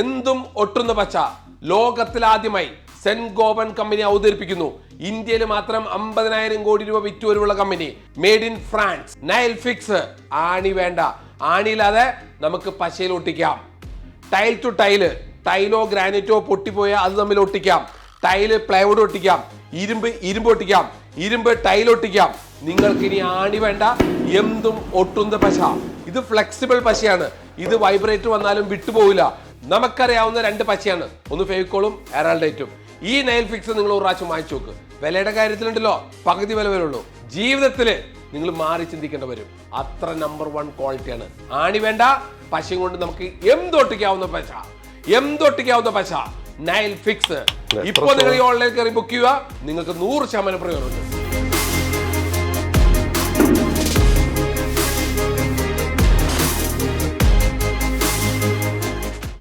എന്തും ഒട്ടുന്ന പച്ച ലോകത്തിലാദ്യമായി saint ഗോബൻ company അവതരിപ്പിക്കുന്നു. ഇന്ത്യയിൽ മാത്രം 50,000 കോടി രൂപ വിറ്റുവരവുള്ള കമ്പനി. Made in France. Nail fix. ആണി വേണ്ട, ആണിയില്ലാതെ നമുക്ക് പശയിൽ ഒട്ടിക്കാം. ടൈൽ ടു ടൈല്, ടൈലോ ഗ്രാനൈറ്റോ പൊട്ടിപ്പോയ അത് തമ്മിൽ ഒട്ടിക്കാം. Tile plywood ഒട്ടിക്കാം. ഇരുമ്പ് ഒട്ടിക്കാം. ഇരുമ്പ് ടൈൽ ഒട്ടിക്കാം. നിങ്ങൾക്ക് ഇനി ആണി വേണ്ട, എന്തും ഒട്ടുന്ന പശ. ഇത് ഫ്ലെക്സിബിൾ പശയാണ്. ഇത് വൈബ്രേറ്റർ വന്നാലും വിട്ടുപോകില്ല. നമുക്കറിയാവുന്ന 2 പശയാണ്, ഒന്ന് ഫെവിക്കോളും എറാൾഡേറ്റും. ഈ നൈൽ ഫിക്സ് നിങ്ങൾ ഒരു പ്രാവശ്യം വാങ്ങിച്ചു നോക്ക്. വിലയുടെ കാര്യത്തിലുണ്ടല്ലോ പകുതി വില വരുള്ളൂ. ജീവിതത്തില് നിങ്ങൾ മാറി ചിന്തിക്കേണ്ടി വരും. അത്ര നമ്പർ 1 ക്വാളിറ്റിയാണ്. ആണി വേണ്ട, പശയും കൊണ്ട് നമുക്ക് എന്തൊട്ടിക്കാവുന്ന പശ നൈൽ ഫിക്സ്. ഇപ്പോൾ നിങ്ങൾ ഈ ഓൺലൈൻ കയറി ബുക്ക് ചെയ്യുക, നിങ്ങൾക്ക് 100% പ്രയോജനം.